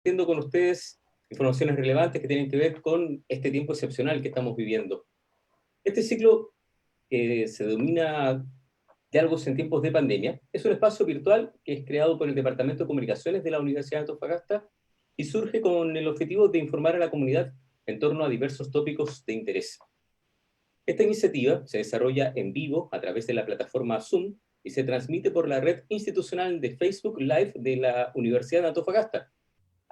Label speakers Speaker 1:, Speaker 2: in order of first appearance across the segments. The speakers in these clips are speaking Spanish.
Speaker 1: compartiendo con ustedes informaciones relevantes que tienen que ver con este tiempo excepcional que estamos viviendo. Este ciclo, que se denomina Diálogos en tiempos de pandemia, es un espacio virtual que es creado por el Departamento de Comunicaciones de la Universidad de Antofagasta y surge con el objetivo de informar a la comunidad en torno a diversos tópicos de interés. Esta iniciativa se desarrolla en vivo a través de la plataforma Zoom y se transmite por la red institucional de Facebook Live de la Universidad de Antofagasta.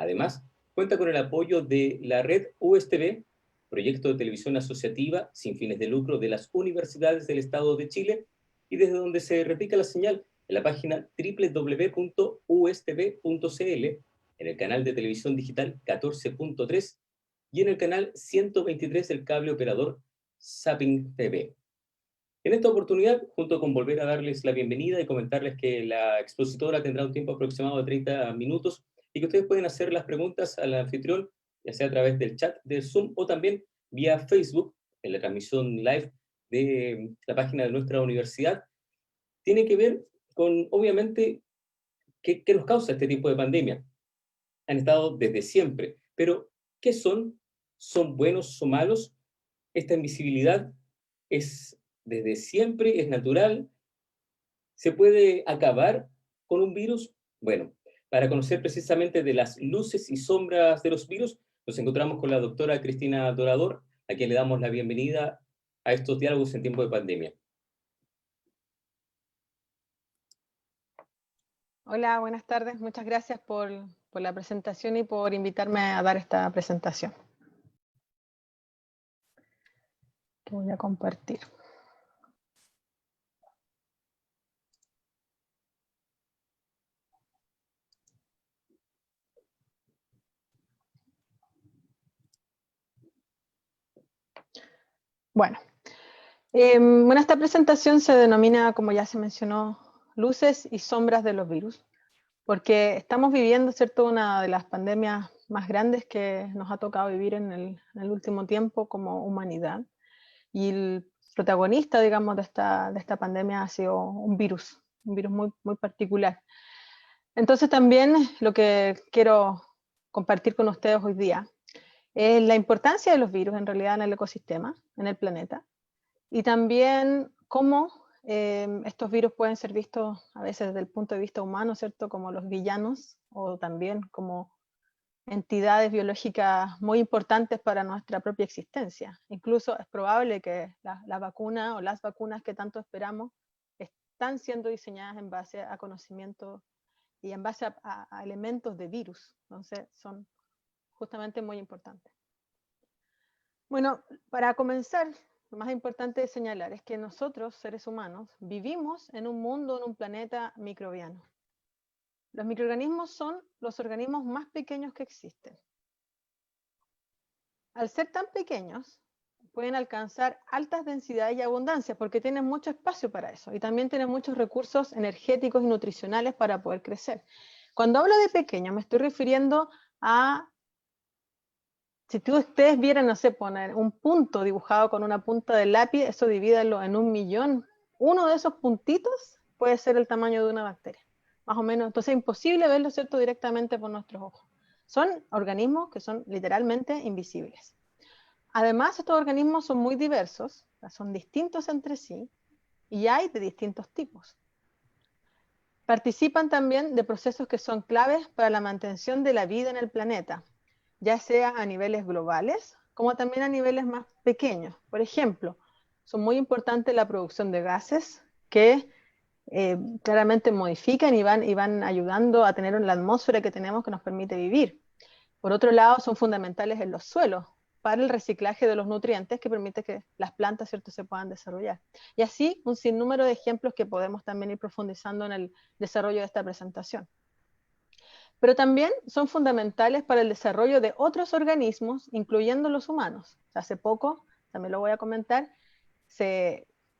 Speaker 1: Además, cuenta con el apoyo de la red USTV, proyecto de televisión asociativa sin fines de lucro de las universidades del Estado de Chile, y desde donde se replica la señal en la página www.ustv.cl, en el canal de televisión digital 14.3 y en el canal 123 del cable operador Zapping TV. En esta oportunidad, junto con volver a darles la bienvenida y comentarles que la expositora tendrá un tiempo aproximado de 30 minutos y que ustedes pueden hacer las preguntas al anfitrión, ya sea a través del chat de Zoom o también vía Facebook, en la transmisión live de la página de nuestra universidad, tiene que ver con, obviamente, qué nos causa este tipo de pandemia. Han estado desde siempre, pero ¿qué son? ¿Son buenos? ¿Son malos? Esta invisibilidad es desde siempre, es natural. ¿Se puede acabar con un virus? Bueno, para conocer precisamente de las luces y sombras de los virus, nos encontramos con la doctora Cristina Dorador, a quien le damos la bienvenida a estos diálogos en tiempo de pandemia.
Speaker 2: Hola, buenas tardes. Muchas gracias por la presentación y por invitarme a dar esta presentación. Que voy a compartir. Bueno, esta presentación se denomina, como ya se mencionó, luces y sombras de los virus, porque estamos viviendo, ¿cierto?, una de las pandemias más grandes que nos ha tocado vivir en el último tiempo como humanidad. Y el protagonista, digamos, de esta pandemia ha sido un virus muy, muy particular. Entonces también lo que quiero compartir con ustedes hoy día es la importancia de los virus en realidad en el ecosistema, en el planeta, y también cómo estos virus pueden ser vistos a veces desde el punto de vista humano, ¿cierto?, como los villanos o también como entidades biológicas muy importantes para nuestra propia existencia. Incluso es probable que la vacuna o las vacunas que tanto esperamos están siendo diseñadas en base a conocimiento y en base a elementos de virus. Entonces son justamente muy importantes. Bueno, para comenzar, lo más importante de señalar es que nosotros, seres humanos, vivimos en un mundo, en un planeta microbiano. Los microorganismos son los organismos más pequeños que existen. Al ser tan pequeños, pueden alcanzar altas densidades y abundancia porque tienen mucho espacio para eso y también tienen muchos recursos energéticos y nutricionales para poder crecer. Cuando hablo de pequeño, me estoy refiriendo a, si ustedes vieran, no sé, poner un punto dibujado con una punta de lápiz, eso divídalo en 1.000.000. Uno de esos puntitos puede ser el tamaño de una bacteria, más o menos. Entonces es imposible verlo, ¿cierto?, directamente por nuestros ojos. Son organismos que son literalmente invisibles. Además, estos organismos son muy diversos, son distintos entre sí y hay de distintos tipos. Participan también de procesos que son claves para la mantención de la vida en el planeta, ya sea a niveles globales como también a niveles más pequeños. Por ejemplo, son muy importantes la producción de gases que claramente modifican y van ayudando a tener la atmósfera que tenemos que nos permite vivir. Por otro lado, son fundamentales en los suelos para el reciclaje de los nutrientes que permite que las plantas, ¿cierto?, se puedan desarrollar. Y así un sinnúmero de ejemplos que podemos también ir profundizando en el desarrollo de esta presentación. Pero también son fundamentales para el desarrollo de otros organismos, incluyendo los humanos. Hace poco, también lo voy a comentar,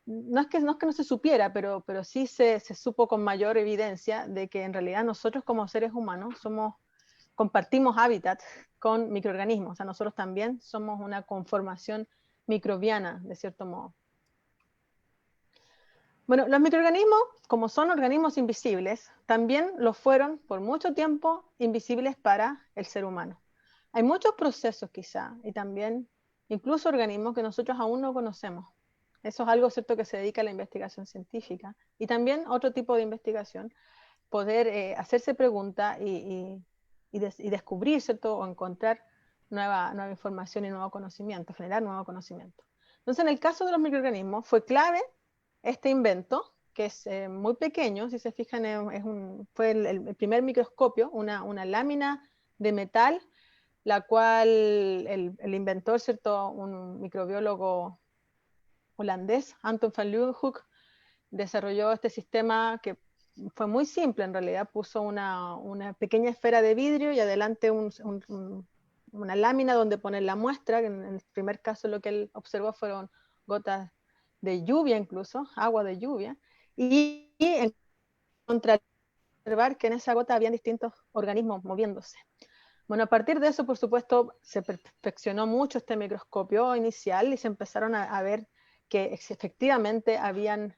Speaker 2: no es que no se supiera, pero sí se supo con mayor evidencia de que en realidad nosotros como seres humanos compartimos hábitat con microorganismos. O sea, nosotros también somos una conformación microbiana, de cierto modo. Bueno, los microorganismos, como son organismos invisibles, también lo fueron por mucho tiempo invisibles para el ser humano. Hay muchos procesos quizá, y también incluso organismos que nosotros aún no conocemos. Eso es algo cierto que se dedica a la investigación científica. Y también otro tipo de investigación, poder hacerse preguntas y descubrir, ¿cierto? O encontrar nueva información y nuevo conocimiento, generar nuevo conocimiento. Entonces, en el caso de los microorganismos, fue clave este invento, que es muy pequeño, si se fijan, fue el primer microscopio, una lámina de metal, la cual el inventor, ¿cierto? Un microbiólogo holandés, Anton van Leeuwenhoek, desarrolló este sistema que fue muy simple en realidad, puso una pequeña esfera de vidrio y adelante una lámina donde poner la muestra, que en el primer caso lo que él observó fueron gotas de lluvia incluso, agua de lluvia, y encontrar que en esa gota había distintos organismos moviéndose. Bueno, a partir de eso, por supuesto, se perfeccionó mucho este microscopio inicial y se empezaron a ver que efectivamente habían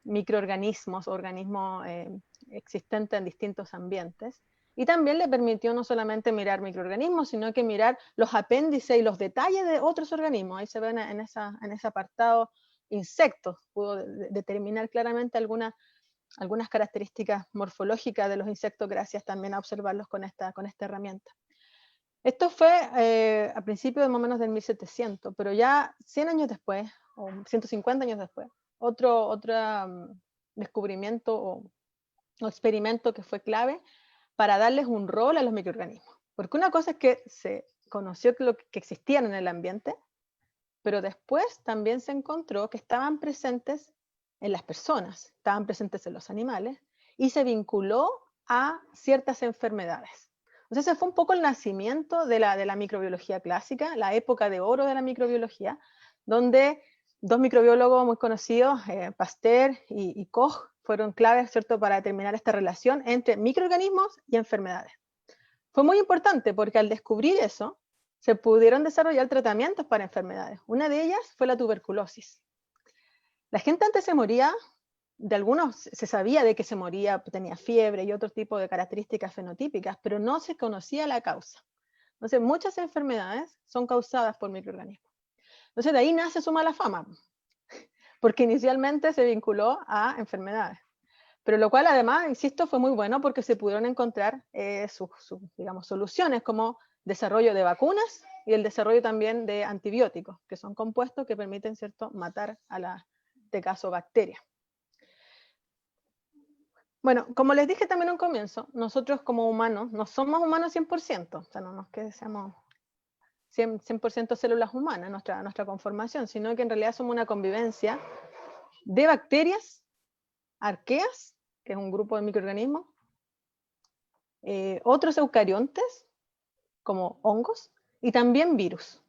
Speaker 2: microorganismos, organismos existentes en distintos ambientes. Y también le permitió no solamente mirar microorganismos, sino que mirar los apéndices y los detalles de otros organismos. Ahí se ven en ese apartado insectos. Pudo determinar claramente algunas características morfológicas de los insectos gracias también a observarlos con esta herramienta. Esto fue a principios de más o menos del 1700, pero ya 100 años después, o 150 años después, otro descubrimiento o experimento que fue clave para darles un rol a los microorganismos. Porque una cosa es que se conoció que existían en el ambiente, pero después también se encontró que estaban presentes en las personas, estaban presentes en los animales, y se vinculó a ciertas enfermedades. Entonces ese fue un poco el nacimiento de la microbiología clásica, la época de oro de la microbiología, donde dos microbiólogos muy conocidos, Pasteur y Koch, fueron claves, ¿cierto?, para determinar esta relación entre microorganismos y enfermedades. Fue muy importante porque al descubrir eso, se pudieron desarrollar tratamientos para enfermedades. Una de ellas fue la tuberculosis. La gente antes se moría, de algunos se sabía de que se moría, tenía fiebre y otro tipo de características fenotípicas, pero no se conocía la causa. Entonces, muchas enfermedades son causadas por microorganismos. Entonces, de ahí nace su mala fama, porque inicialmente se vinculó a enfermedades. Pero lo cual además, insisto, fue muy bueno porque se pudieron encontrar digamos, soluciones como desarrollo de vacunas y el desarrollo también de antibióticos, que son compuestos que permiten, ¿cierto?, matar a este caso, bacterias. Bueno, como les dije también en un comienzo, nosotros como humanos no somos humanos 100%, o sea, no es que seamos 100% células humanas, nuestra conformación, sino que en realidad somos una convivencia de bacterias, arqueas, que es un grupo de microorganismos, otros eucariontes, como hongos, y también virus.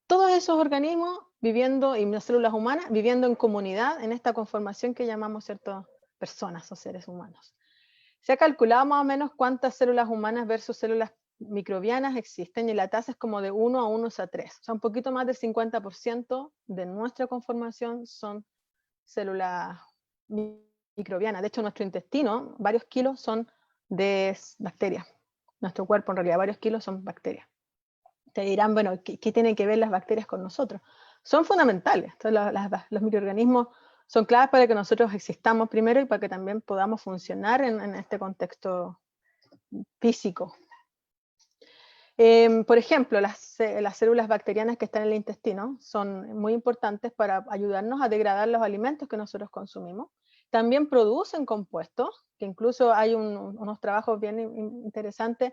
Speaker 2: Todos esos organismos viviendo, y las células humanas, viviendo en comunidad, en esta conformación que llamamos, ¿cierto?, personas o seres humanos. Se ha calculado más o menos cuántas células humanas versus células microbianas existen, y la tasa es como de 1 a 1 a 3. O sea, un poquito más del 50% de nuestra conformación son células microbianas. De hecho, nuestro intestino, varios kilos son de bacterias. Nuestro cuerpo, en realidad, varios kilos son bacterias. Te dirán, bueno, ¿qué tienen que ver las bacterias con nosotros? Son fundamentales. Entonces, los microorganismos son claves para que nosotros existamos primero y para que también podamos funcionar en este contexto físico. Por ejemplo, las células bacterianas que están en el intestino son muy importantes para ayudarnos a degradar los alimentos que nosotros consumimos. También producen compuestos, que incluso hay unos trabajos bien interesantes,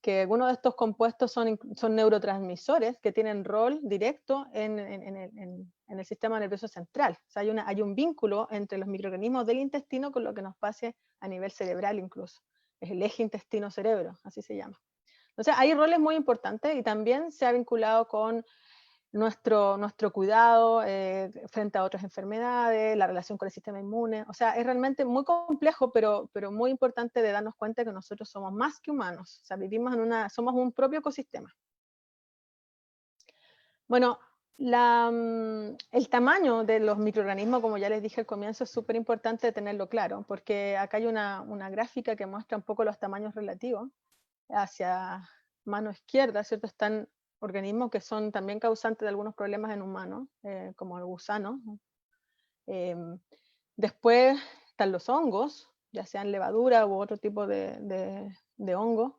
Speaker 2: que algunos de estos compuestos son neurotransmisores que tienen rol directo en el sistema nervioso central. O sea, hay un vínculo entre los microorganismos del intestino con lo que nos pase a nivel cerebral incluso. Es el eje intestino-cerebro, así se llama. Entonces, hay roles muy importantes y también se ha vinculado con nuestro cuidado frente a otras enfermedades, la relación con el sistema inmune. O sea, es realmente muy complejo, pero muy importante de darnos cuenta que nosotros somos más que humanos. O sea, somos un propio ecosistema. Bueno, El tamaño de los microorganismos, como ya les dije al comienzo, es súper importante tenerlo claro, porque acá hay una gráfica que muestra un poco los tamaños relativos. Hacia mano izquierda, ¿cierto? Están organismos que son también causantes de algunos problemas en humanos, como el gusano. Después están los hongos, ya sean levadura u otro tipo de hongo,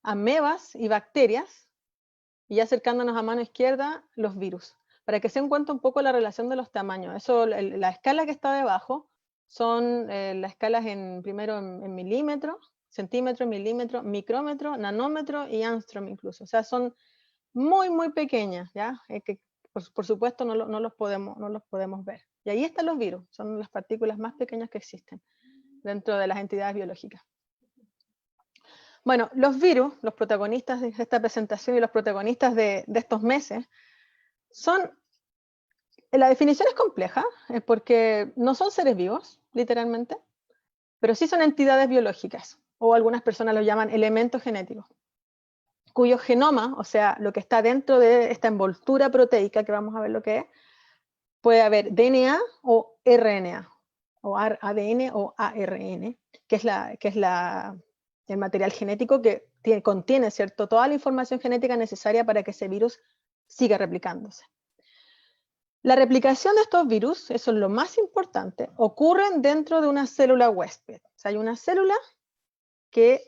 Speaker 2: amebas y bacterias, y acercándonos a mano izquierda, los virus. Para que se den cuenta un poco la relación de los tamaños. Eso, la escala que está debajo son las escalas primero en milímetros, centímetro, milímetro, micrómetro, nanómetro y angstrom incluso. O sea, son muy, muy pequeñas, ¿ya? Que por supuesto no los podemos ver. Y ahí están los virus, son las partículas más pequeñas que existen dentro de las entidades biológicas. Bueno, los virus, los protagonistas de esta presentación y los protagonistas de estos meses, la definición es compleja, porque no son seres vivos, literalmente, pero sí son entidades biológicas, o algunas personas lo llaman elementos genéticos, cuyo genoma, o sea, lo que está dentro de esta envoltura proteica, que vamos a ver lo que es, puede haber DNA o RNA, o ADN o ARN, que es el material genético que contiene, ¿cierto?, toda la información genética necesaria para que ese virus siga replicándose. La replicación de estos virus, eso es lo más importante, ocurren dentro de una célula huésped. O sea, hay una célula que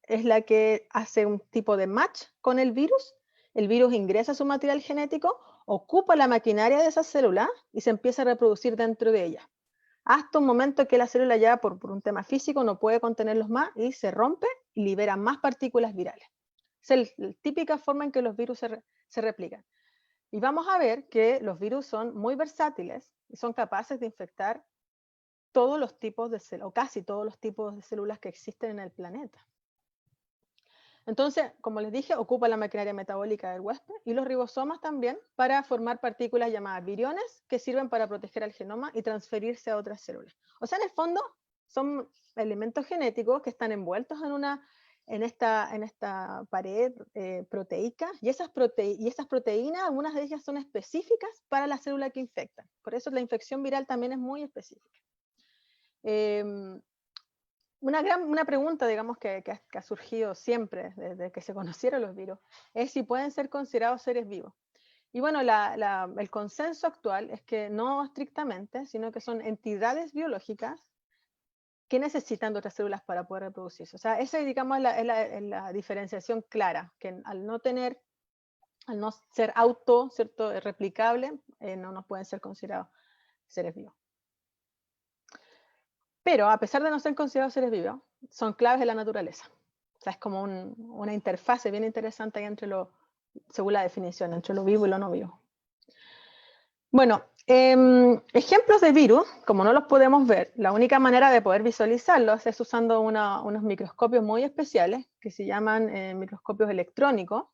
Speaker 2: es la que hace un tipo de match con el virus ingresa su material genético, ocupa la maquinaria de esa célula y se empieza a reproducir dentro de ella. Hasta un momento que la célula ya por un tema físico no puede contenerlos más y se rompe y libera más partículas virales. Es la típica forma en que los virus se replican. Y vamos a ver que los virus son muy versátiles y son capaces de infectar todos los tipos de células, o casi todos los tipos de células que existen en el planeta. Entonces, como les dije, ocupa la maquinaria metabólica del huésped y los ribosomas también para formar partículas llamadas viriones que sirven para proteger al genoma y transferirse a otras células. O sea, en el fondo, son elementos genéticos que están envueltos en esta pared proteica y esas proteínas, algunas de ellas son específicas para la célula que infectan. Por eso la infección viral también es muy específica. Una pregunta, digamos, que ha surgido siempre desde que se conocieron los virus, es si pueden ser considerados seres vivos. Y bueno, el consenso actual es que no estrictamente, sino que son entidades biológicas que necesitan de otras células para poder reproducirse. O sea, esa, digamos, es la diferenciación clara, que al no ser ¿cierto?, replicable, no nos pueden ser considerados seres vivos. Pero a pesar de no ser considerados seres vivos, son claves de la naturaleza. O sea, es como una interfase bien interesante ahí según la definición, entre lo vivo y lo no vivo. Bueno, ejemplos de virus, como no los podemos ver, la única manera de poder visualizarlos es usando unos microscopios muy especiales que se llaman microscopios electrónicos,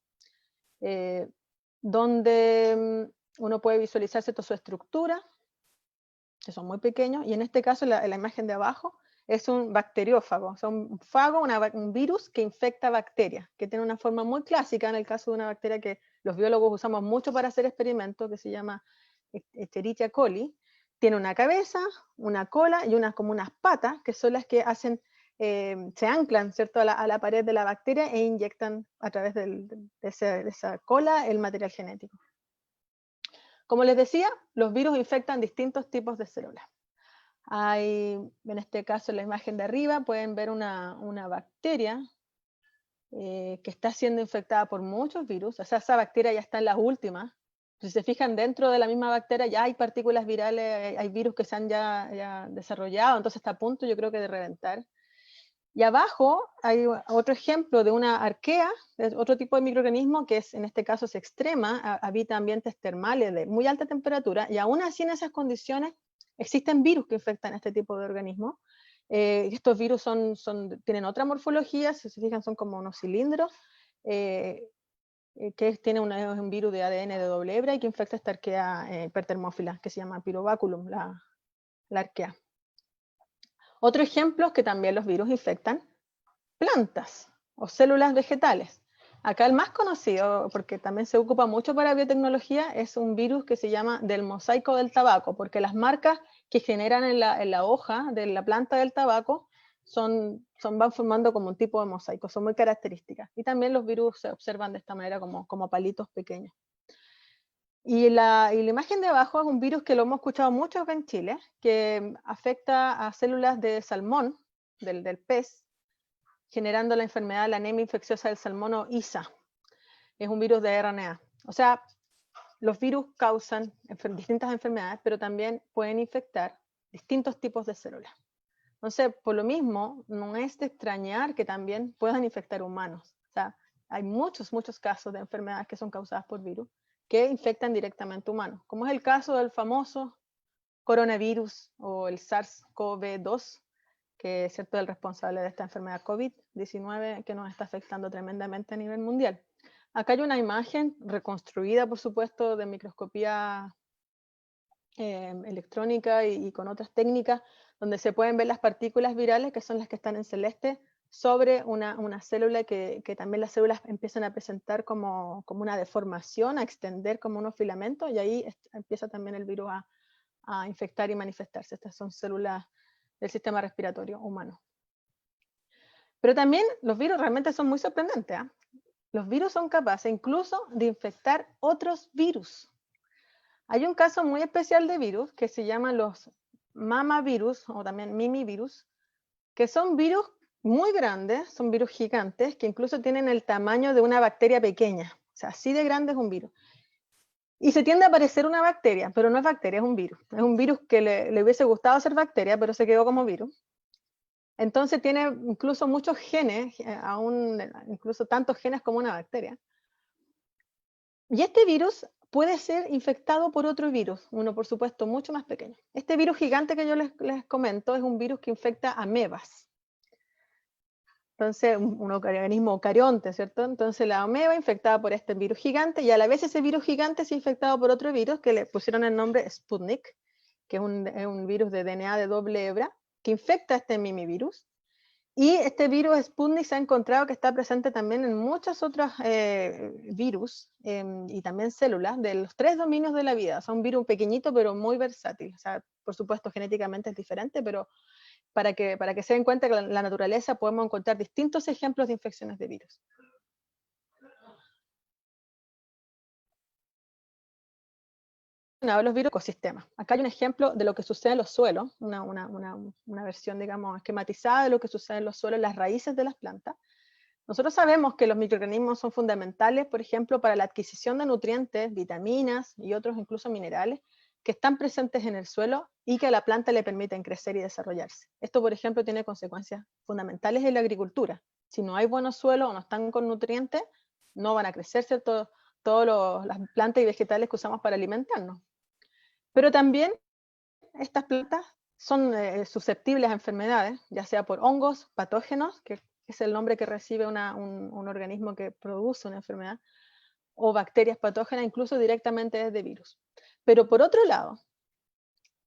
Speaker 2: donde uno puede visualizar su estructura, que son muy pequeños, y en este caso la imagen de abajo es un bacteriófago, o sea, un fago, un virus que infecta bacterias, que tiene una forma muy clásica en el caso de una bacteria que los biólogos usamos mucho para hacer experimentos, que se llama Escherichia coli. Tiene una cabeza, una cola y como unas patas, que son las que se anclan, ¿cierto?, a la pared de la bacteria e inyectan a través de esa cola el material genético. Como les decía, los virus infectan distintos tipos de células. En este caso, en la imagen de arriba, pueden ver una bacteria que está siendo infectada por muchos virus. O sea, esa bacteria ya está en las últimas. Si se fijan, dentro de la misma bacteria ya hay partículas virales, hay virus que se han ya desarrollado, entonces está a punto, yo creo que de reventar. Y abajo hay otro ejemplo de una arquea, otro tipo de microorganismo que en este caso es extrema, habita ambientes termales de muy alta temperatura, y aún así en esas condiciones existen virus que infectan este tipo de organismos. Estos virus tienen otra morfología, si se fijan son como unos cilindros, que tiene un virus de ADN de doble hebra y que infecta esta arquea hipertermófila, que se llama Pyrobaculum, la arquea. Otro ejemplo es que también los virus infectan plantas o células vegetales. Acá el más conocido, porque también se ocupa mucho para biotecnología, es un virus que se llama del mosaico del tabaco, porque las marcas que generan en la hoja de la planta del tabaco van formando como un tipo de mosaico, son muy características. Y también los virus se observan de esta manera como palitos pequeños. Y la imagen de abajo es un virus que lo hemos escuchado mucho acá en Chile, que afecta a células de salmón, del pez, generando la enfermedad de la anemia infecciosa del salmón o ISA. Es un virus de RNA. O sea, los virus causan distintas enfermedades, pero también pueden infectar distintos tipos de células. Entonces, por lo mismo, no es de extrañar que también puedan infectar humanos. O sea, hay muchos casos de enfermedades que son causadas por virus que infectan directamente humanos, como es el caso del famoso coronavirus o el SARS-CoV-2, que es cierto el responsable de esta enfermedad COVID-19 que nos está afectando tremendamente a nivel mundial. Acá hay una imagen reconstruida, por supuesto, de microscopía electrónica y con otras técnicas, donde se pueden ver las partículas virales, que son las que están en celeste, sobre una célula que también las células empiezan a presentar como una deformación, a extender como unos filamentos, y ahí empieza también el virus a infectar y manifestarse. Estas son células del sistema respiratorio humano. Pero también los virus realmente son muy sorprendentes, ¿eh? Los virus son capaces incluso de infectar otros virus. Hay un caso muy especial de virus que se llama los mamavirus o también mimivirus, que son virus muy grandes, son virus gigantes que incluso tienen el tamaño de una bacteria pequeña. O sea, así de grande es un virus. Y se tiende a parecer una bacteria, pero no es bacteria, es un virus. Es un virus que le hubiese gustado ser bacteria, pero se quedó como virus. Entonces tiene incluso muchos genes, incluso tantos genes como una bacteria. Y este virus puede ser infectado por otro virus, uno por supuesto mucho más pequeño. Este virus gigante que yo les comento es un virus que infecta amebas. Entonces, un organismo eucarionte, ¿cierto? Entonces la ameba infectada por este virus gigante y a la vez ese virus gigante es infectado por otro virus que le pusieron el nombre Sputnik, que es un virus de DNA de doble hebra, que infecta este mimivirus. Y este virus Sputnik se ha encontrado que está presente también en muchos otros virus y también células de los 3 dominios de la vida. O sea, un virus pequeñito pero muy versátil. O sea, por supuesto, genéticamente es diferente, pero para que se den cuenta que en la naturaleza podemos encontrar distintos ejemplos de infecciones de virus. Los virus ecosistemas. Acá hay un ejemplo de lo que sucede en los suelos, una versión, digamos, esquematizada de lo que sucede en los suelos, en las raíces de las plantas. Nosotros sabemos que los microorganismos son fundamentales, por ejemplo, para la adquisición de nutrientes, vitaminas y otros incluso minerales que están presentes en el suelo y que a la planta le permiten crecer y desarrollarse. Esto, por ejemplo, tiene consecuencias fundamentales en la agricultura. Si no hay buenos suelos o no están con nutrientes, no van a crecer, ¿cierto? Todas las plantas y vegetales que usamos para alimentarnos. Pero también estas plantas son susceptibles a enfermedades, ya sea por hongos, patógenos, que es el nombre que recibe un organismo que produce una enfermedad, o bacterias patógenas, incluso directamente desde virus. Pero por otro lado,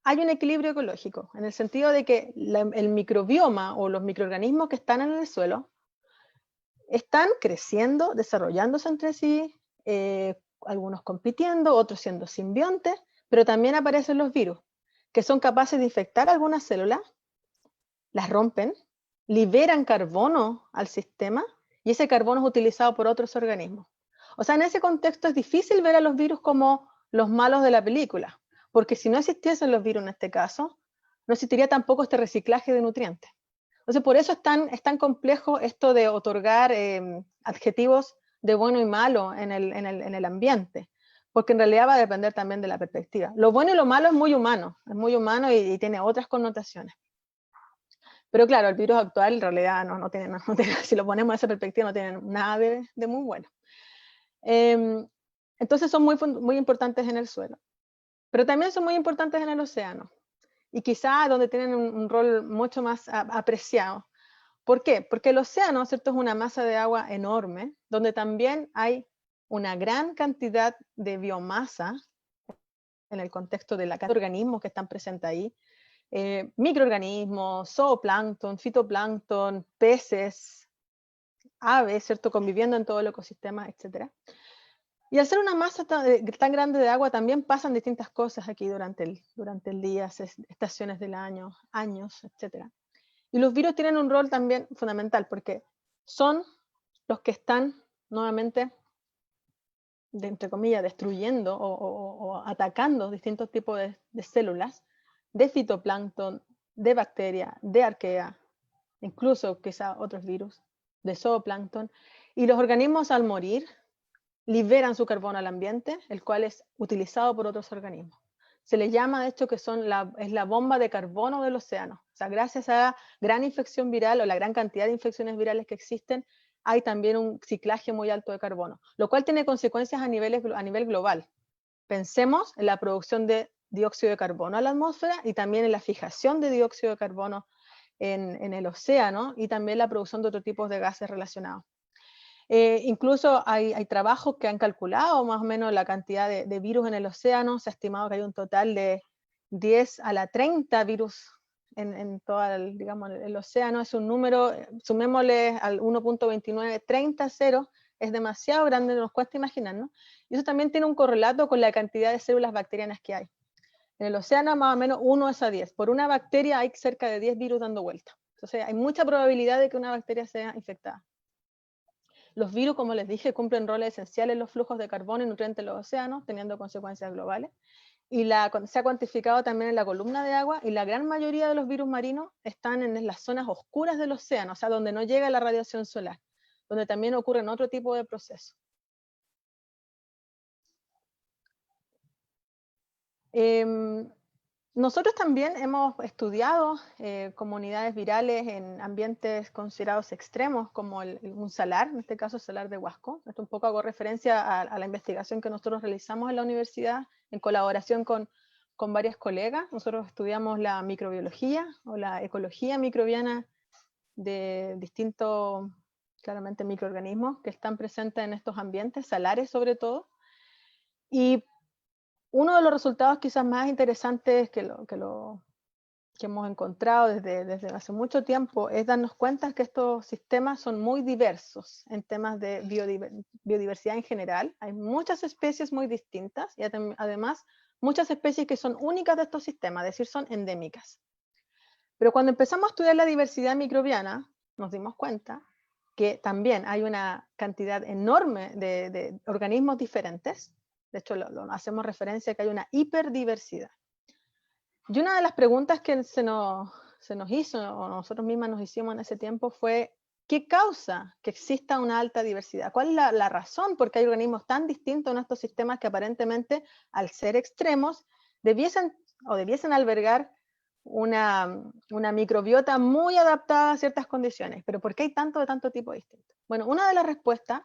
Speaker 2: hay un equilibrio ecológico, en el sentido de que el microbioma o los microorganismos que están en el suelo están creciendo, desarrollándose entre sí, algunos compitiendo, otros siendo simbiontes, pero también aparecen los virus, que son capaces de infectar algunas células, las rompen, liberan carbono al sistema y ese carbono es utilizado por otros organismos. O sea, en ese contexto es difícil ver a los virus como los malos de la película, porque si no existiesen los virus en este caso, no existiría tampoco este reciclaje de nutrientes. Entonces, por eso es tan complejo esto de otorgar adjetivos de bueno y malo en el ambiente, porque en realidad va a depender también de la perspectiva. Lo bueno y lo malo es muy humano y tiene otras connotaciones. Pero claro, el virus actual en realidad no tiene, si lo ponemos en esa perspectiva, no tiene nada de muy bueno. Entonces son muy importantes en el suelo, pero también son muy importantes en el océano, y quizá donde tienen un rol mucho más apreciado. ¿Por qué? Porque el océano, ¿cierto?, es una masa de agua enorme, donde también hay una gran cantidad de biomasa en el contexto de la cantidad de organismos que están presentes ahí, microorganismos, zooplancton, fitoplancton, peces, aves, ¿cierto? Conviviendo en todo el ecosistema, etc. Y al ser una masa tan grande de agua, también pasan distintas cosas aquí durante el día, estaciones del año, años, etc. Y los virus tienen un rol también fundamental, porque son los que están nuevamente, entre comillas, destruyendo o atacando distintos tipos de células, de fitoplancton, de bacteria, de arquea, incluso quizá otros virus, de zooplancton. Y los organismos al morir liberan su carbono al ambiente, el cual es utilizado por otros organismos. Se les llama, de hecho, que es la bomba de carbono del océano. O sea, gracias a la gran infección viral o la gran cantidad de infecciones virales que existen, hay también un ciclaje muy alto de carbono, lo cual tiene consecuencias a nivel global. Pensemos en la producción de dióxido de carbono a la atmósfera y también en la fijación de dióxido de carbono en el océano y también la producción de otros tipos de gases relacionados. Incluso hay trabajos que han calculado más o menos la cantidad de virus en el océano. Se ha estimado que hay un total de 10 a la 30 virus en todo el océano. Es un número, sumémosle al 1.29, 30 ceros, es demasiado grande, nos cuesta imaginar, ¿no? Y eso también tiene un correlato con la cantidad de células bacterianas que hay. En el océano más o menos 1 es a 10. Por una bacteria hay cerca de 10 virus dando vuelta. Entonces hay mucha probabilidad de que una bacteria sea infectada. Los virus, como les dije, cumplen roles esenciales en los flujos de carbono y nutrientes en los océanos, teniendo consecuencias globales. Y se ha cuantificado también en la columna de agua, y la gran mayoría de los virus marinos están en las zonas oscuras del océano, o sea, donde no llega la radiación solar, donde también ocurren otro tipo de procesos. Nosotros también hemos estudiado comunidades virales en ambientes considerados extremos, como un salar, en este caso el salar de Huasco. Esto un poco hago referencia a la investigación que nosotros realizamos en la universidad en colaboración con varias colegas. Nosotros estudiamos la microbiología o la ecología microbiana de distintos, claramente, microorganismos que están presentes en estos ambientes, salares sobre todo. Y uno de los resultados quizás más interesantes que hemos encontrado desde hace mucho tiempo es darnos cuenta que estos sistemas son muy diversos en temas de biodiversidad en general. Hay muchas especies muy distintas y además muchas especies que son únicas de estos sistemas, es decir, son endémicas. Pero cuando empezamos a estudiar la diversidad microbiana, nos dimos cuenta que también hay una cantidad enorme de organismos diferentes. De hecho, hacemos referencia a que hay una hiperdiversidad. Y una de las preguntas que se nos hizo, o nosotros mismas nos hicimos en ese tiempo, fue ¿qué causa que exista una alta diversidad? ¿Cuál es la razón por qué hay organismos tan distintos en estos sistemas que aparentemente, al ser extremos, debiesen albergar una microbiota muy adaptada a ciertas condiciones? Pero ¿por qué hay tanto tipo distinto? Bueno, una de las respuestas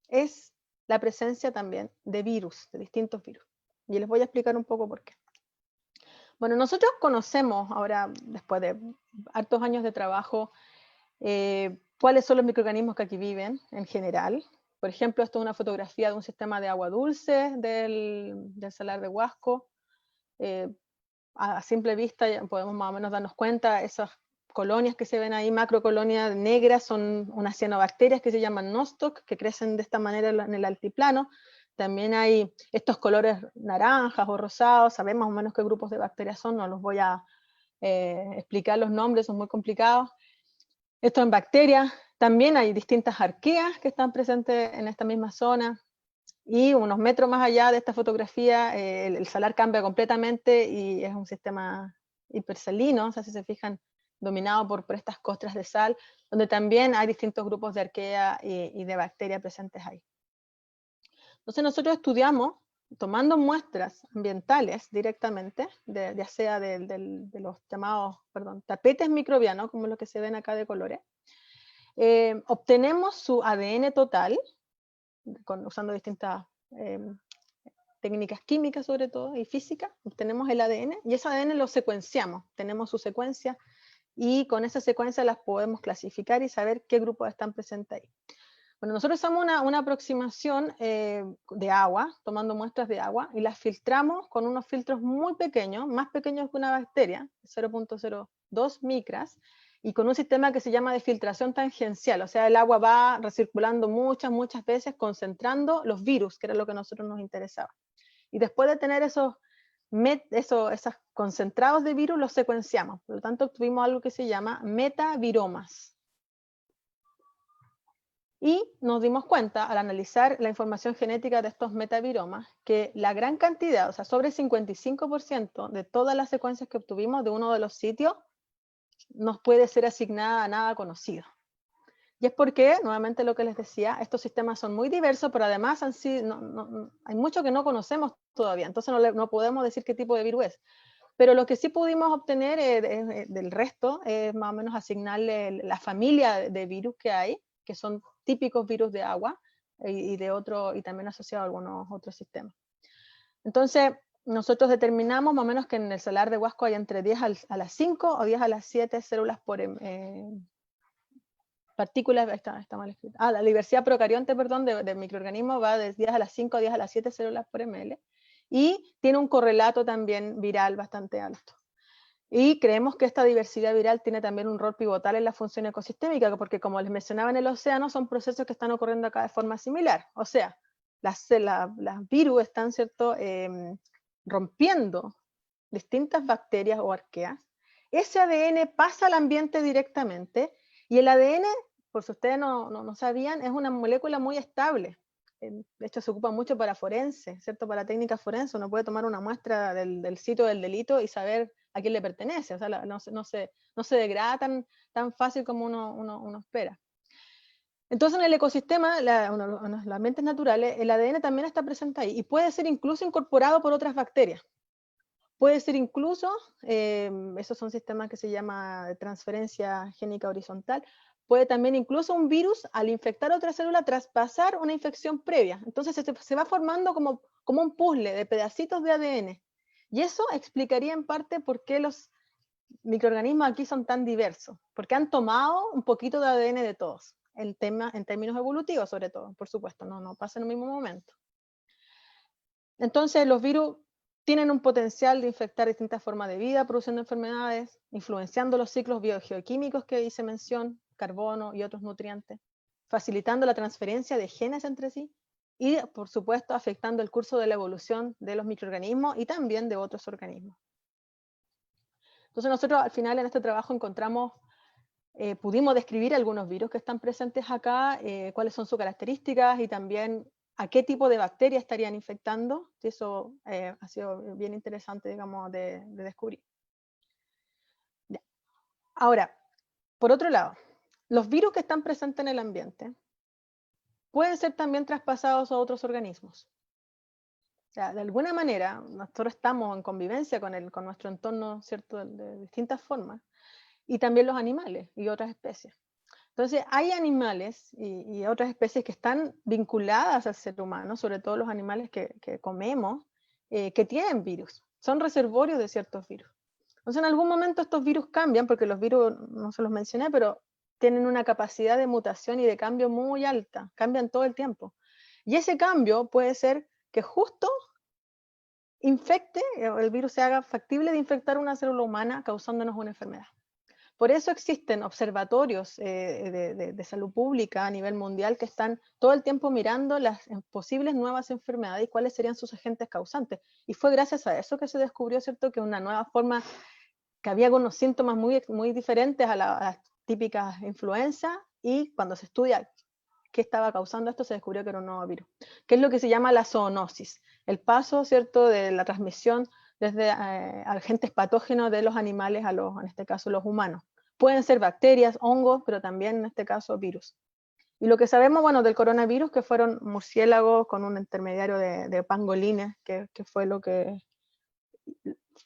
Speaker 2: es la presencia también de virus, de distintos virus. Y les voy a explicar un poco por qué. Bueno, nosotros conocemos ahora, después de hartos años de trabajo, cuáles son los microorganismos que aquí viven en general. Por ejemplo, esto es una fotografía de un sistema de agua dulce del salar de Huasco. A simple vista podemos más o menos darnos cuenta, esas colonias que se ven ahí, macrocolonias negras, son unas cianobacterias que se llaman nostoc, que crecen de esta manera en el altiplano. También hay estos colores naranjas o rosados, sabemos más o menos qué grupos de bacterias son, no los voy a explicar los nombres, son muy complicados. Esto en bacterias, también hay distintas arqueas que están presentes en esta misma zona, y unos metros más allá de esta fotografía el salar cambia completamente y es un sistema hipersalino, o sea, si se fijan, dominado por estas costras de sal, donde también hay distintos grupos de arquea y de bacterias presentes ahí. Entonces nosotros estudiamos, tomando muestras ambientales directamente, ya sea de los llamados, tapetes microbianos, como los que se ven acá de colores, obtenemos su ADN total, usando distintas técnicas químicas sobre todo, y físicas, obtenemos el ADN, y ese ADN lo secuenciamos, tenemos su secuencia, y con esa secuencia las podemos clasificar y saber qué grupos están presentes ahí. Bueno, nosotros usamos una aproximación de agua, tomando muestras de agua, y las filtramos con unos filtros muy pequeños, más pequeños que una bacteria, 0.02 micras, y con un sistema que se llama de filtración tangencial, o sea, el agua va recirculando muchas veces, concentrando los virus, que era lo que a nosotros nos interesaba. Y después de tener esos concentrados de virus, los secuenciamos. Por lo tanto, obtuvimos algo que se llama metaviromas. Y nos dimos cuenta, al analizar la información genética de estos metaviromas, que la gran cantidad, o sea, sobre el 55% de todas las secuencias que obtuvimos de uno de los sitios, nos puede ser asignada a nada conocido. Y es porque, nuevamente lo que les decía, estos sistemas son muy diversos, pero además hay mucho que no conocemos todavía, entonces no podemos decir qué tipo de virus es. Pero lo que sí pudimos obtener del resto es más o menos asignarle la familia de virus que hay, que son típicos virus de agua y también asociados a algunos otros sistemas. Entonces, nosotros determinamos más o menos que en el salar de Huasco hay entre 10 a las 5 o 10 a las 7 células por partículas, está mal escrito. La diversidad procarionte, perdón, de microorganismos va de 10 a las 5 a 10 a las 7 células por ml y tiene un correlato también viral bastante alto. Y creemos que esta diversidad viral tiene también un rol pivotal en la función ecosistémica, porque como les mencionaba en el océano, son procesos que están ocurriendo acá de forma similar. O sea, las virus están, ¿cierto?, rompiendo distintas bacterias o arqueas. Ese ADN pasa al ambiente directamente y el ADN, por si ustedes no sabían, es una molécula muy estable. De hecho, se ocupa mucho para forense, ¿cierto? Para técnicas forense. Uno puede tomar una muestra del sitio del delito y saber a quién le pertenece. O sea, no se degrada tan fácil como uno espera. Entonces, en el ecosistema, en los ambientes naturales, el ADN también está presente ahí y puede ser incluso incorporado por otras bacterias. Puede ser incluso, esos son sistemas que se llama de transferencia génica horizontal, puede también incluso un virus, al infectar otra célula, traspasar una infección previa. Entonces se va formando como un puzzle de pedacitos de ADN. Y eso explicaría en parte por qué los microorganismos aquí son tan diversos, porque han tomado un poquito de ADN de todos, en términos evolutivos sobre todo, por supuesto, no pasa en el mismo momento. Entonces los virus tienen un potencial de infectar distintas formas de vida, produciendo enfermedades, influenciando los ciclos biogeoquímicos que hice mención, carbono y otros nutrientes, facilitando la transferencia de genes entre sí y, por supuesto, afectando el curso de la evolución de los microorganismos y también de otros organismos. Entonces nosotros al final en este trabajo pudimos describir algunos virus que están presentes acá, cuáles son sus características y también a qué tipo de bacterias estarían infectando. Y eso ha sido bien interesante, digamos, de descubrir. Ya. Ahora, por otro lado, los virus que están presentes en el ambiente pueden ser también traspasados a otros organismos. O sea, de alguna manera, nosotros estamos en convivencia con nuestro entorno, ¿cierto?, de distintas formas, y también los animales y otras especies. Entonces, hay animales y otras especies que están vinculadas al ser humano, sobre todo los animales que comemos, que tienen virus. Son reservorios de ciertos virus. Entonces, en algún momento estos virus cambian, porque los virus, no se los mencioné, pero tienen una capacidad de mutación y de cambio muy alta. Cambian todo el tiempo. Y ese cambio puede ser que justo el virus se haga factible de infectar una célula humana causándonos una enfermedad. Por eso existen observatorios de salud pública a nivel mundial que están todo el tiempo mirando las posibles nuevas enfermedades y cuáles serían sus agentes causantes. Y fue gracias a eso que se descubrió, ¿cierto?, que una nueva forma, que había algunos síntomas muy diferentes a las típicas influencias, y cuando se estudia qué estaba causando esto, se descubrió que era un nuevo virus, que es lo que se llama la zoonosis, el paso, ¿cierto?, de la transmisión desde agentes patógenos de los animales en este caso, los humanos. Pueden ser bacterias, hongos, pero también en este caso virus. Y lo que sabemos, bueno, del coronavirus, que fueron murciélagos con un intermediario de pangolines, que fue lo que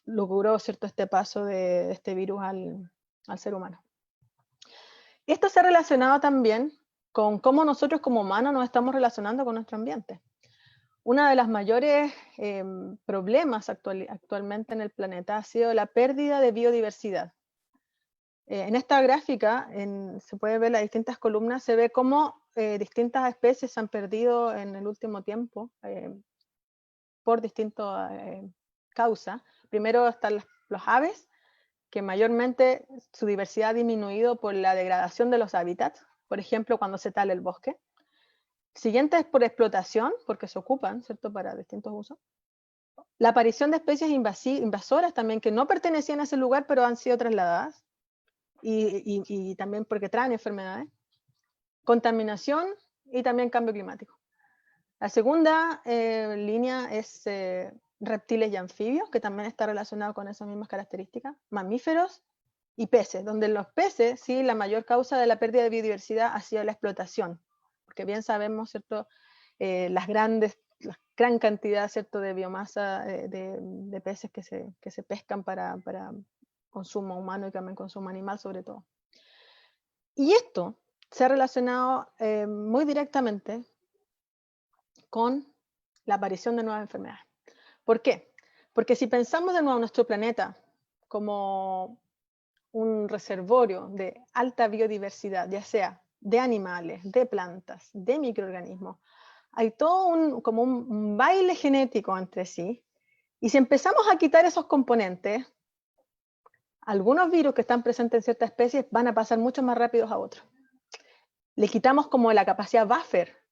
Speaker 2: logró, ¿cierto?, este paso de este virus al ser humano. Esto se ha relacionado también con cómo nosotros como humanos nos estamos relacionando con nuestro ambiente. Uno de los mayores problemas actualmente en el planeta ha sido la pérdida de biodiversidad. En esta gráfica se puede ver las distintas columnas, se ve cómo distintas especies se han perdido en el último tiempo por distintas causas. Primero están los aves, que mayormente su diversidad ha disminuido por la degradación de los hábitats, por ejemplo, cuando se tala el bosque. Siguiente es por explotación, porque se ocupan, ¿cierto?, para distintos usos. La aparición de especies invasoras también, que no pertenecían a ese lugar, pero han sido trasladadas, y también porque traen enfermedades. Contaminación y también cambio climático. La segunda línea es reptiles y anfibios, que también está relacionado con esas mismas características. Mamíferos y peces, donde los peces, sí, la mayor causa de la pérdida de biodiversidad ha sido la explotación, porque bien sabemos, ¿cierto?, la gran cantidad, ¿cierto?, de biomasa de peces que se pescan para consumo humano y también consumo animal sobre todo. Y esto se ha relacionado muy directamente con la aparición de nuevas enfermedades. ¿Por qué? Porque si pensamos de nuevo nuestro planeta como un reservorio de alta biodiversidad, ya sea de animales, de plantas, de microorganismos, hay todo como un baile genético entre sí, y si empezamos a quitar esos componentes, algunos virus que están presentes en ciertas especies van a pasar mucho más rápidos a otros. Le quitamos como la capacidad buffer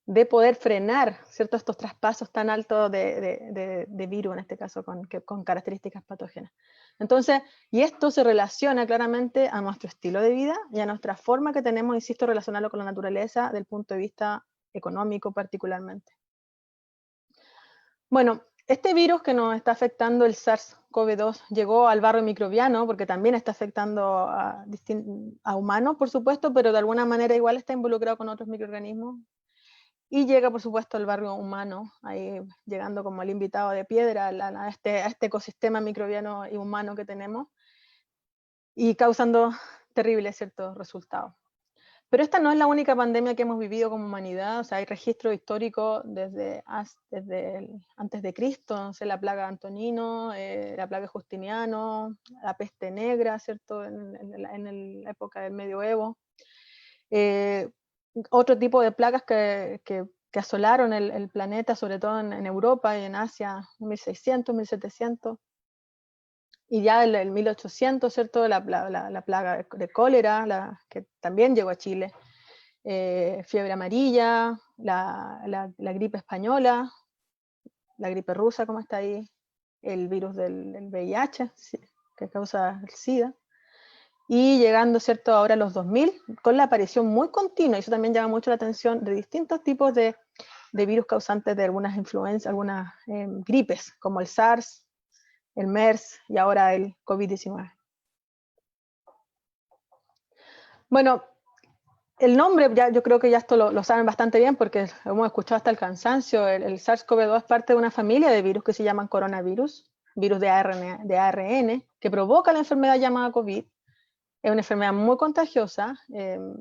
Speaker 2: de poder frenar, ¿cierto?, estos traspasos tan altos de virus, en este caso con características patógenas. Entonces, y esto se relaciona claramente a nuestro estilo de vida y a nuestra forma que tenemos, insisto, relacionarlo con la naturaleza desde el punto de vista económico particularmente. Bueno, este virus que nos está afectando, el SARS-CoV-2, llegó al barrio microbiano porque también está afectando a humanos, por supuesto, pero de alguna manera igual está involucrado con otros microorganismos. Y llega, por supuesto, al barrio humano, ahí llegando como el invitado de piedra a este ecosistema microbiano y humano que tenemos, y causando terribles ciertos resultados. Pero esta no es la única pandemia que hemos vivido como humanidad, o sea, hay registros históricos desde antes de Cristo, no sé, la plaga de Antonino, la plaga de Justiniano, la peste negra, ¿cierto?, en la época del medioevo. Otro tipo de plagas que asolaron el planeta, sobre todo en Europa y en Asia, 1600, 1700. Y ya en el 1800, ¿cierto?, la plaga de cólera, que también llegó a Chile. Fiebre amarilla, la gripe española, la gripe rusa, como está ahí, el virus del VIH, que causa el SIDA. Y llegando, ¿cierto?, ahora a los 2000, con la aparición muy continua, y eso también llama mucho la atención, de distintos tipos de virus causantes de algunas influencias, algunas gripes, como el SARS, el MERS y ahora el COVID-19. Bueno, el nombre, yo creo que ya esto lo saben bastante bien porque hemos escuchado hasta el cansancio. El SARS-CoV-2 es parte de una familia de virus que se llaman coronavirus, virus de ARN, que provoca la enfermedad llamada COVID. Es una enfermedad muy contagiosa,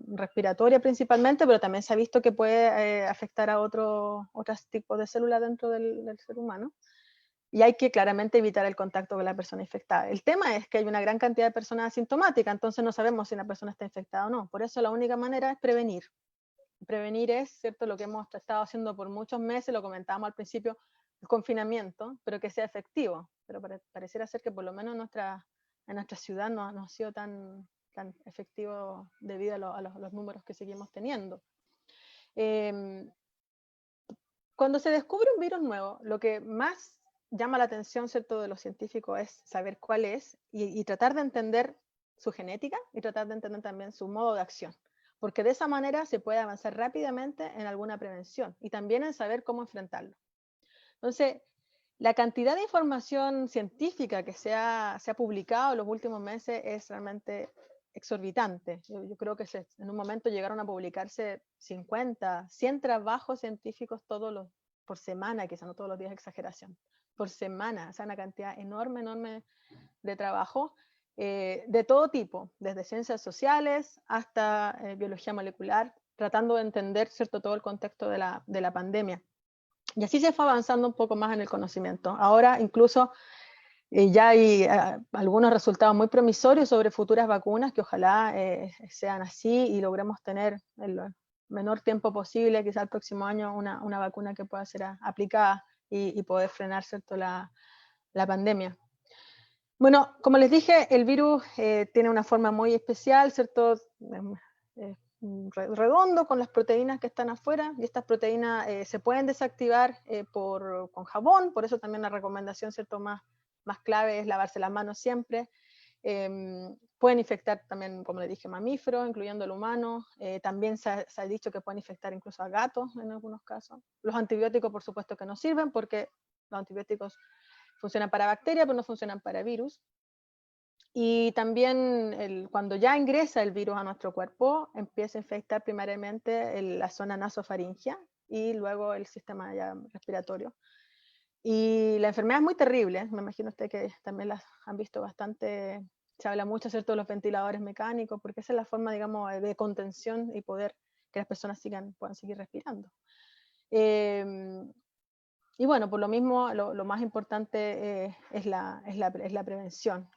Speaker 2: respiratoria principalmente, pero también se ha visto que puede afectar a otros tipos de células dentro del ser humano. Y hay que claramente evitar el contacto con la persona infectada. El tema es que hay una gran cantidad de personas asintomáticas, entonces no sabemos si una persona está infectada o no. Por eso la única manera es prevenir. Prevenir es, ¿cierto?, lo que hemos estado haciendo por muchos meses, lo comentábamos al principio, el confinamiento, pero que sea efectivo. Pero pareciera ser que por lo menos en nuestra ciudad no ha sido tan efectivo debido a los números que seguimos teniendo. Cuando se descubre un virus nuevo, lo que más llama la atención, ¿cierto?, de los científicos es saber cuál es y tratar de entender su genética y tratar de entender también su modo de acción, porque de esa manera se puede avanzar rápidamente en alguna prevención y también en saber cómo enfrentarlo. Entonces, la cantidad de información científica que se ha publicado en los últimos meses es realmente exorbitante. Yo creo que en un momento llegaron a publicarse 50, 100 trabajos científicos por semana, quizá no todos los días, exageración, por semana, o sea, una cantidad enorme de trabajo, de todo tipo, desde ciencias sociales hasta biología molecular, tratando de entender, ¿cierto?, todo el contexto de la pandemia. Y así se fue avanzando un poco más en el conocimiento. Ahora incluso ya hay algunos resultados muy promisorios sobre futuras vacunas que ojalá sean así y logremos tener en el menor tiempo posible, quizá el próximo año, una vacuna que pueda ser aplicada y poder frenar, ¿cierto?, la pandemia. Bueno, como les dije, el virus tiene una forma muy especial, ¿cierto? Redondo con las proteínas que están afuera, y estas proteínas se pueden desactivar con jabón, por eso también la recomendación, ¿cierto? Más clave es lavarse las manos siempre. Pueden infectar también, como les dije, mamíferos, incluyendo el humano. También se ha dicho que pueden infectar incluso a gatos en algunos casos. Los antibióticos, por supuesto, que no sirven porque los antibióticos funcionan para bacterias, pero no funcionan para virus. Y también cuando ya ingresa el virus a nuestro cuerpo, empieza a infectar primariamente la zona nasofaringea y luego el sistema ya respiratorio. Y la enfermedad es muy terrible, me imagino usted que también las han visto bastante, se habla mucho, ¿cierto?, de los ventiladores mecánicos, porque esa es la forma, digamos, de contención y poder que las personas puedan seguir respirando. Y bueno, por lo mismo, lo más importante es la prevención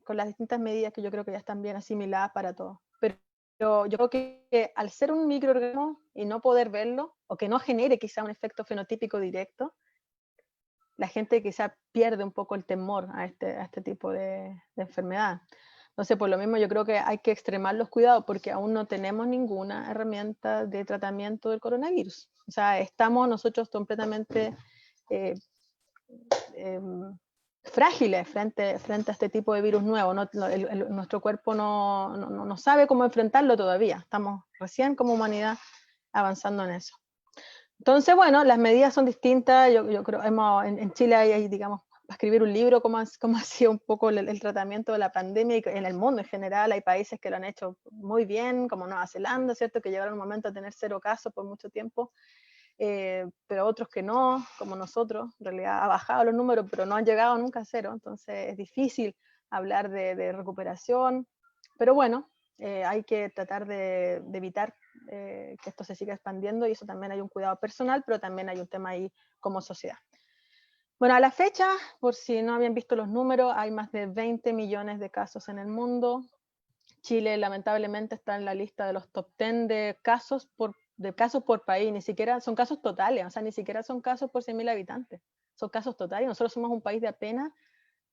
Speaker 2: con las distintas medidas que yo creo que ya están bien asimiladas para todos. Pero yo creo que al ser un microorganismo y no poder verlo, o que no genere quizá un efecto fenotípico directo, la gente quizá pierde un poco el temor a este tipo de enfermedad. Entonces, por lo mismo, yo creo que hay que extremar los cuidados porque aún no tenemos ninguna herramienta de tratamiento del coronavirus. O sea, estamos nosotros completamente eh, eh, frágiles frente a este tipo de virus nuevo. Nuestro cuerpo no sabe cómo enfrentarlo todavía. Estamos recién como humanidad avanzando en eso. Entonces, bueno, las medidas son distintas. Yo creo, en Chile hay, digamos, para escribir un libro, cómo ha sido un poco el tratamiento de la pandemia, y en el mundo en general hay países que lo han hecho muy bien, como Nueva Zelanda, ¿cierto?, que llegaron un momento a tener 0 casos por mucho tiempo, pero otros que no, como nosotros, en realidad ha bajado los números, pero no han llegado nunca a 0, entonces es difícil hablar de recuperación, pero bueno, hay que tratar de evitar que esto se siga expandiendo, y eso también hay un cuidado personal, pero también hay un tema ahí como sociedad. Bueno, a la fecha, por si no habían visto los números, hay más de 20 millones de casos en el mundo. Chile lamentablemente está en la lista de los top 10 de casos por país, ni siquiera son casos totales, o sea, ni siquiera son casos por 100.000 habitantes, son casos totales. Nosotros somos un país de apenas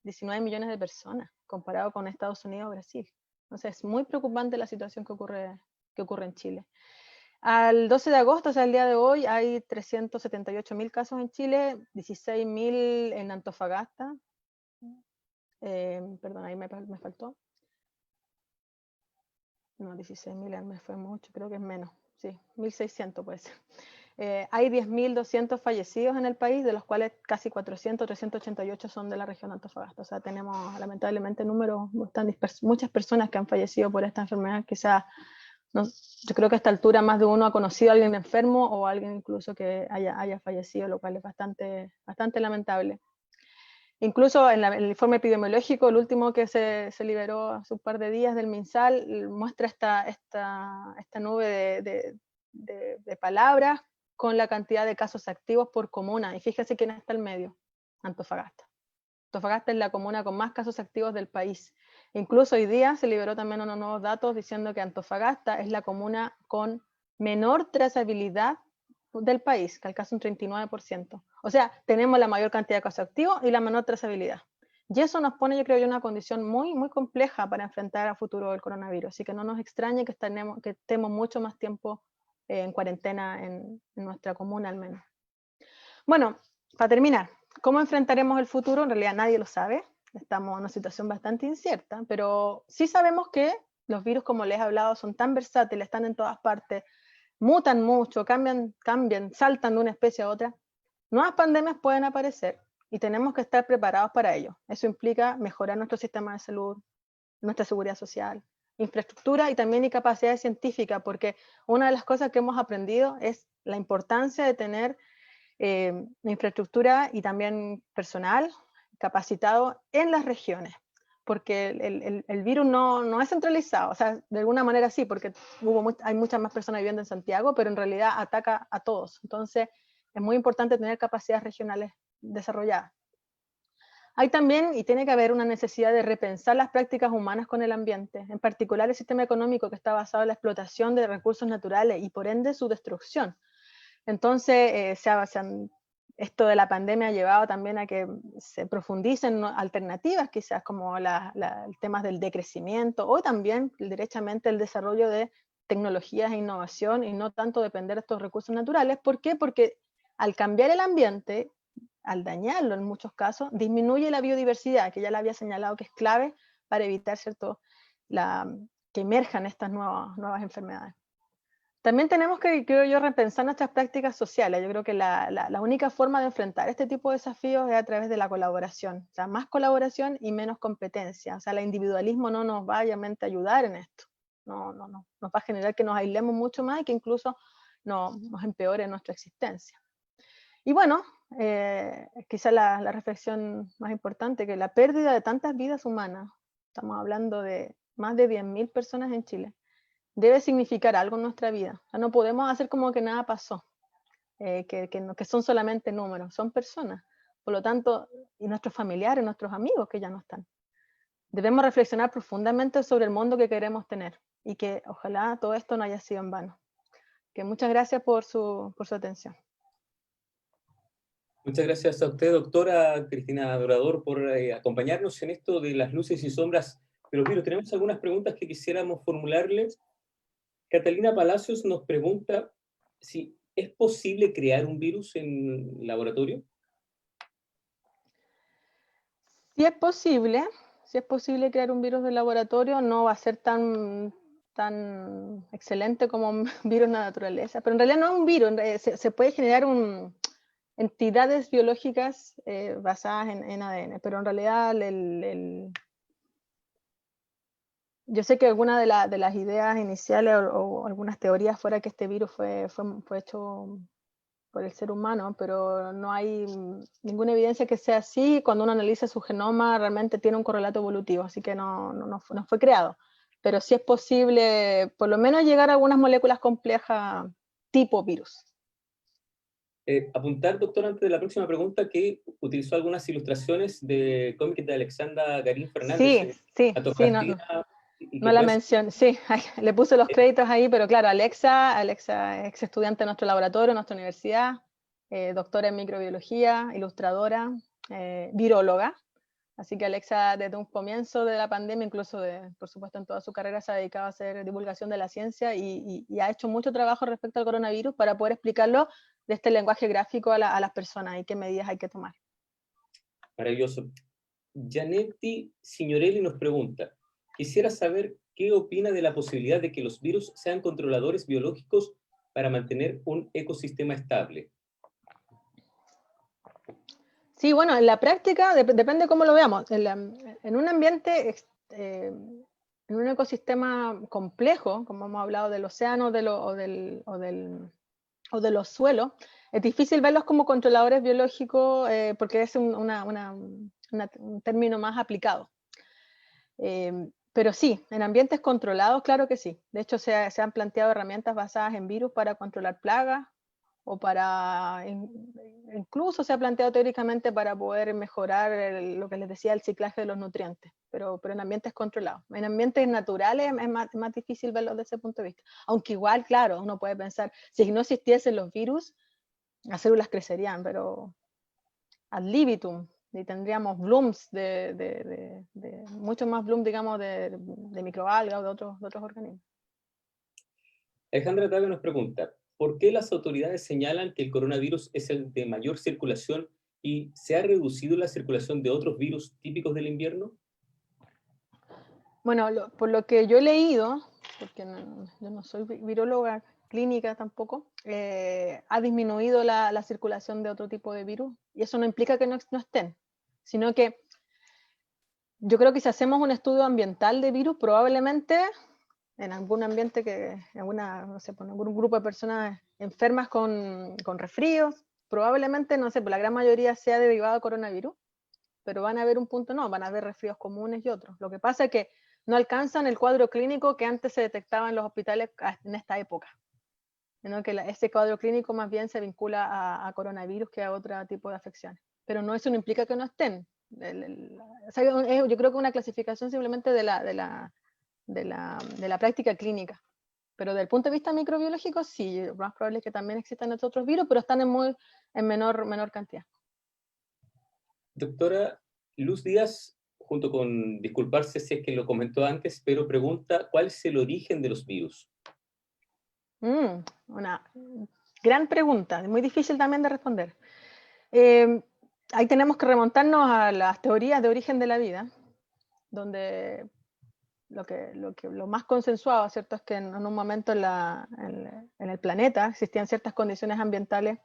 Speaker 2: 19 millones de personas, comparado con Estados Unidos o Brasil. Entonces es muy preocupante la situación que ocurre en Chile. Al 12 de agosto, o sea, el día de hoy, hay 378.000 casos en Chile, 16.000 en Antofagasta. Perdón, ahí me faltó. No, 16.000 me fue mucho, creo que es menos. Sí, 1.600 puede ser. Hay 10.200 fallecidos en el país, de los cuales casi 388 son de la región de Antofagasta. O sea, tenemos lamentablemente números tan dispersos, muchas personas que han fallecido por esta enfermedad. Quizás, yo creo que a esta altura más de uno ha conocido a alguien enfermo o a alguien incluso que haya fallecido, lo cual es bastante lamentable. Incluso en el informe epidemiológico, el último que se liberó hace un par de días del MinSal, muestra esta nube de palabras con la cantidad de casos activos por comuna. Y fíjese quién está en medio: Antofagasta. Antofagasta es la comuna con más casos activos del país. Incluso hoy día se liberó también unos nuevos datos diciendo que Antofagasta es la comuna con menor trazabilidad del país, que alcanza un 39%. O sea, tenemos la mayor cantidad de casos activos y la menor trazabilidad. Y eso nos pone, yo creo, en una condición muy, muy compleja para enfrentar a futuro el coronavirus. Así que no nos extrañe que estemos mucho más tiempo en cuarentena en nuestra comuna al menos. Bueno, para terminar, ¿cómo enfrentaremos el futuro? En realidad nadie lo sabe. Estamos en una situación bastante incierta, pero sí sabemos que los virus, como les he hablado, son tan versátiles, están en todas partes, mutan mucho, cambian, saltan de una especie a otra. Nuevas pandemias pueden aparecer y tenemos que estar preparados para ello. Eso implica mejorar nuestro sistema de salud, nuestra seguridad social, infraestructura y también capacidad científica, porque una de las cosas que hemos aprendido es la importancia de tener infraestructura y también personal capacitado en las regiones, porque el virus no es centralizado, o sea, de alguna manera sí, porque hay muchas más personas viviendo en Santiago, pero en realidad ataca a todos. Entonces es muy importante tener capacidades regionales desarrolladas. Hay también, y tiene que haber, una necesidad de repensar las prácticas humanas con el ambiente, en particular el sistema económico que está basado en la explotación de recursos naturales y por ende su destrucción. Entonces se han esto de la pandemia ha llevado también a que se profundicen alternativas, quizás como el tema del decrecimiento, o también derechamente el desarrollo de tecnologías e innovación, y no tanto depender de estos recursos naturales. ¿Por qué? Porque al cambiar el ambiente, al dañarlo en muchos casos, disminuye la biodiversidad, que ya la había señalado que es clave para evitar, ¿cierto?, que emerjan estas nuevas enfermedades. También tenemos que, creo yo, repensar nuestras prácticas sociales. Yo creo que la única forma de enfrentar este tipo de desafíos es a través de la colaboración. O sea, más colaboración y menos competencia. O sea, el individualismo no nos va obviamente a ayudar en esto. No, nos va a generar que nos aislemos mucho más y que incluso nos empeore nuestra existencia. Y bueno, quizá la reflexión más importante, que la pérdida de tantas vidas humanas, estamos hablando de más de 10.000 personas en Chile, debe significar algo en nuestra vida. O sea, no podemos hacer como que nada pasó, que son solamente números, son personas. Por lo tanto, y nuestros familiares, nuestros amigos que ya no están. Debemos reflexionar profundamente sobre el mundo que queremos tener y que ojalá todo esto no haya sido en vano. Que muchas gracias por su atención.
Speaker 1: Muchas gracias a usted, doctora Cristina Dorador, por acompañarnos en esto de las luces y sombras de los virus. Tenemos algunas preguntas que quisiéramos formularles. Catalina Palacios nos pregunta si es posible crear un virus en laboratorio.
Speaker 2: Si es posible crear un virus de laboratorio, no va a ser tan excelente como un virus en la naturaleza, pero en realidad no es un virus, se puede generar entidades biológicas basadas en ADN, pero en realidad yo sé que alguna de las ideas iniciales o algunas teorías fuera que este virus fue hecho por el ser humano, pero no hay ninguna evidencia que sea así. Cuando uno analiza su genoma, realmente tiene un correlato evolutivo, así que no fue creado. Pero sí es posible, por lo menos, llegar a algunas moléculas complejas tipo virus.
Speaker 1: Apuntar, doctor, antes de la próxima pregunta, que utilizó algunas ilustraciones de cómics de Alexandra Garín Fernández.
Speaker 2: Sí, no la mencioné, sí, le puse los créditos ahí, pero claro, Alexa, ex estudiante de nuestro laboratorio, nuestra universidad, doctora en microbiología, ilustradora, viróloga. Así que Alexa, desde un comienzo de la pandemia, incluso por supuesto en toda su carrera, se ha dedicado a hacer divulgación de la ciencia y ha hecho mucho trabajo respecto al coronavirus para poder explicarlo de este lenguaje gráfico a las personas y qué medidas hay que tomar.
Speaker 1: Maravilloso. Janetti Signorelli nos pregunta, quisiera saber qué opina de la posibilidad de que los virus sean controladores biológicos para mantener un ecosistema estable.
Speaker 2: Sí, bueno, en la práctica depende cómo lo veamos. En un ambiente, en un ecosistema complejo, como hemos hablado del océano o de los suelos, es difícil verlos como controladores biológicos porque es un término más aplicado. Pero sí, en ambientes controlados, claro que sí. De hecho, se han planteado herramientas basadas en virus para controlar plagas, o incluso se ha planteado teóricamente para poder mejorar lo que les decía, el ciclaje de los nutrientes, pero en ambientes controlados. En ambientes naturales es más difícil verlo desde ese punto de vista. Aunque igual, claro, uno puede pensar, si no existiesen los virus, las células crecerían, pero ad libitum, y tendríamos blooms mucho más bloom, digamos, de microalgas o de otros organismos.
Speaker 1: Alejandra Tavio nos pregunta, ¿por qué las autoridades señalan que el coronavirus es el de mayor circulación y se ha reducido la circulación de otros virus típicos del invierno?
Speaker 2: Bueno, por lo que yo he leído, porque yo no soy viróloga clínica tampoco, ha disminuido la circulación de otro tipo de virus, y eso no implica que no estén, sino que yo creo que si hacemos un estudio ambiental de virus, probablemente en algún ambiente no sé, por algún grupo de personas enfermas con resfríos, probablemente, no sé, por la gran mayoría sea derivado de coronavirus, pero van a haber un punto, no, van a haber resfríos comunes y otros. Lo que pasa es que no alcanzan el cuadro clínico que antes se detectaba en los hospitales en esta época, sino que ese cuadro clínico más bien se vincula a coronavirus que a otro tipo de afecciones. Pero eso no implica que no estén. O sea, yo creo que una clasificación simplemente de la práctica clínica. Pero desde el punto de vista microbiológico, sí, lo más probable es que también existan otros virus, pero están en muy en menor cantidad.
Speaker 1: Doctora Luz Díaz, junto con disculparse si es que lo comentó antes, pero pregunta, ¿cuál es el origen de los virus?
Speaker 2: Una gran pregunta, muy difícil también de responder. Ahí tenemos que remontarnos a las teorías de origen de la vida, donde lo más consensuado, ¿cierto?, es que en un momento en el planeta existían ciertas condiciones ambientales